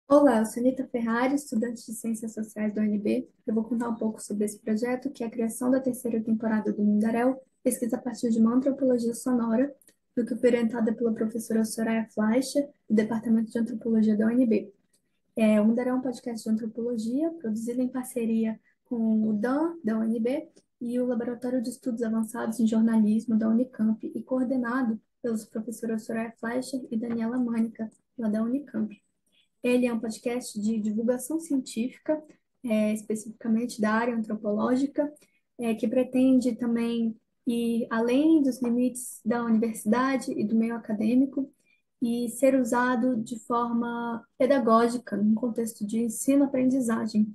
Olá, eu sou Anita Ferrari, estudante de Ciências Sociais da UNB. Eu vou contar um pouco sobre esse projeto, que é a criação da terceira temporada do Mundaréu, pesquisa a partir de uma antropologia sonora, do que foi orientada pela professora Soraya Fleischer, do Departamento de Antropologia da UNB. O Mundaréu é um podcast de antropologia, produzido em parceria com o DAN, da UNB, e o Laboratório de Estudos Avançados em Jornalismo da Unicamp, e coordenado pelos professores Soraya Fleischer e Daniela Mânica, lá da Unicamp. Ele é um podcast de divulgação científica, especificamente da área antropológica, que pretende também ir além dos limites da universidade e do meio acadêmico e ser usado de forma pedagógica, num contexto de ensino-aprendizagem.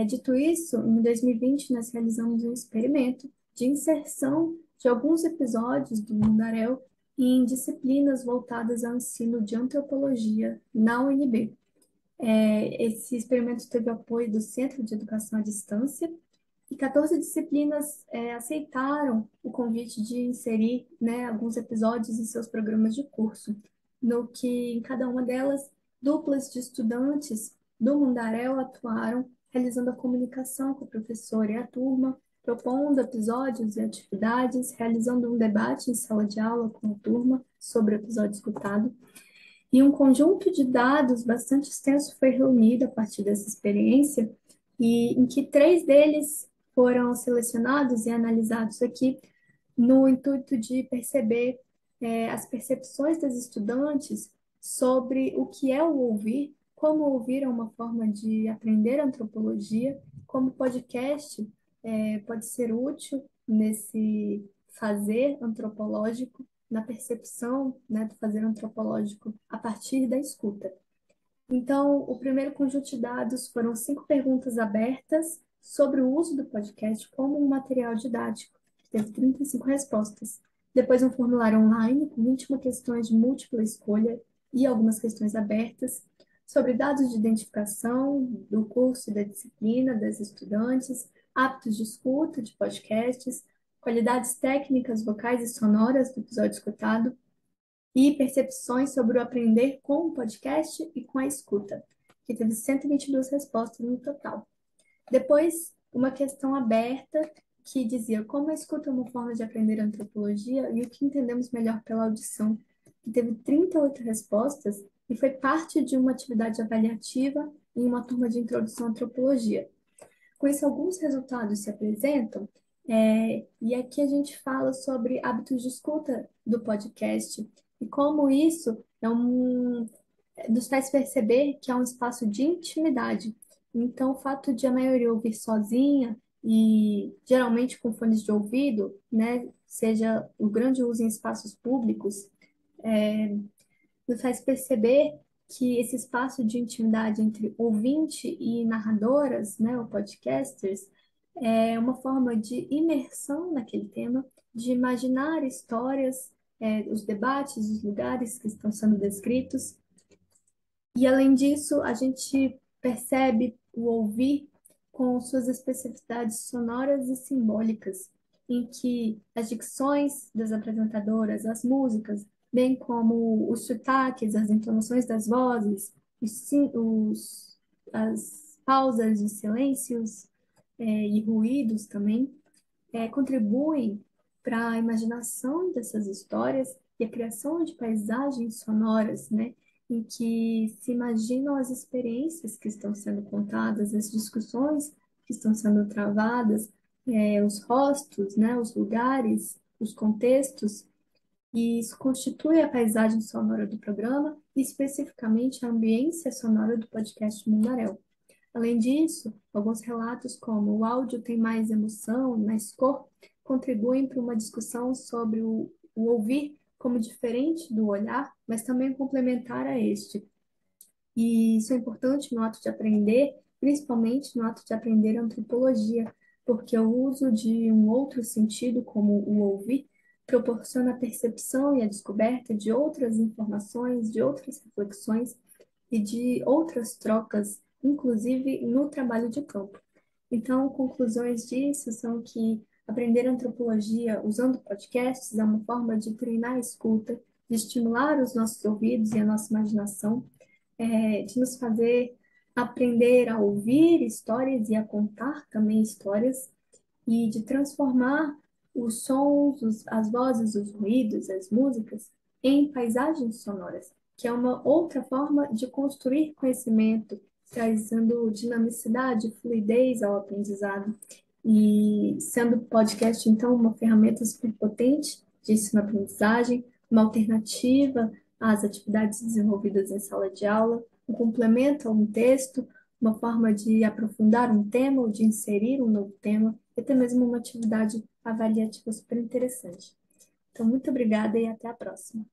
Dito isso, em 2020 nós realizamos um experimento de inserção de alguns episódios do Mundaréu em disciplinas voltadas ao ensino de antropologia na UNB. Esse experimento teve apoio do Centro de Educação à Distância e 14 disciplinas aceitaram o convite de inserir, né, alguns episódios em seus programas de curso, no que em cada uma delas, duplas de estudantes do Mundaréu atuaram, realizando a comunicação com o professor e a turma, propondo episódios e atividades, realizando um debate em sala de aula com a turma sobre o episódio escutado. E um conjunto de dados bastante extenso foi reunido a partir dessa experiência, e em que três deles foram selecionados e analisados aqui no intuito de perceber as percepções das estudantes sobre o que é o ouvir, como ouvir é uma forma de aprender antropologia, como o podcast pode ser útil nesse fazer antropológico, na percepção, né, do fazer antropológico a partir da escuta. Então, o primeiro conjunto de dados foram 5 perguntas abertas sobre o uso do podcast como um material didático, que teve 35 respostas. Depois, um formulário online com 21 questões de múltipla escolha e algumas questões abertas sobre dados de identificação do curso e da disciplina das estudantes, hábitos de escuta de podcasts, qualidades técnicas, vocais e sonoras do episódio escutado, e percepções sobre o aprender com o podcast e com a escuta, que teve 122 respostas no total. Depois, uma questão aberta que dizia como a escuta é uma forma de aprender antropologia e o que entendemos melhor pela audição, que teve 38 respostas e foi parte de uma atividade avaliativa em uma turma de introdução à antropologia. Com isso, alguns resultados se apresentam, e aqui a gente fala sobre hábitos de escuta do podcast e como isso nos faz perceber que é um espaço de intimidade. Então, o fato de a maioria ouvir sozinha e geralmente com fones de ouvido, né, seja o grande uso em espaços públicos, nos faz perceber que esse espaço de intimidade entre ouvinte e narradoras, né, ou podcasters, é uma forma de imersão naquele tema, de imaginar histórias, os debates, os lugares que estão sendo descritos. E, além disso, a gente percebe o ouvir com suas especificidades sonoras e simbólicas, em que as dicções das apresentadoras, as músicas, bem como os sotaques, as entonações das vozes, as pausas e silêncios, e ruídos também, contribuem para a imaginação dessas histórias e a criação de paisagens sonoras, né, em que se imaginam as experiências que estão sendo contadas, as discussões que estão sendo travadas, os rostos, né, os lugares, os contextos, e isso constitui a paisagem sonora do programa e especificamente a ambiência sonora do podcast Mundaréu. Além disso, alguns relatos, como o áudio tem mais emoção, mais cor, contribuem para uma discussão sobre o ouvir como diferente do olhar, mas também complementar a este. E isso é importante no ato de aprender, principalmente no ato de aprender antropologia, porque o uso de um outro sentido, como o ouvir, proporciona a percepção e a descoberta de outras informações, de outras reflexões e de outras trocas, inclusive no trabalho de campo. Então, conclusões disso são que aprender antropologia usando podcasts é uma forma de treinar a escuta, de estimular os nossos ouvidos e a nossa imaginação, de nos fazer aprender a ouvir histórias e a contar também histórias, e de transformar os sons, as vozes, os ruídos, as músicas em paisagens sonoras, que é uma outra forma de construir conhecimento, trazendo dinamicidade, fluidez ao aprendizado. E sendo o podcast, então, uma ferramenta super potente de ensino-aprendizagem, uma alternativa às atividades desenvolvidas em sala de aula, um complemento a um texto, uma forma de aprofundar um tema ou de inserir um novo tema, e até mesmo uma atividade avaliativa super interessante. Então, muito obrigada e até a próxima.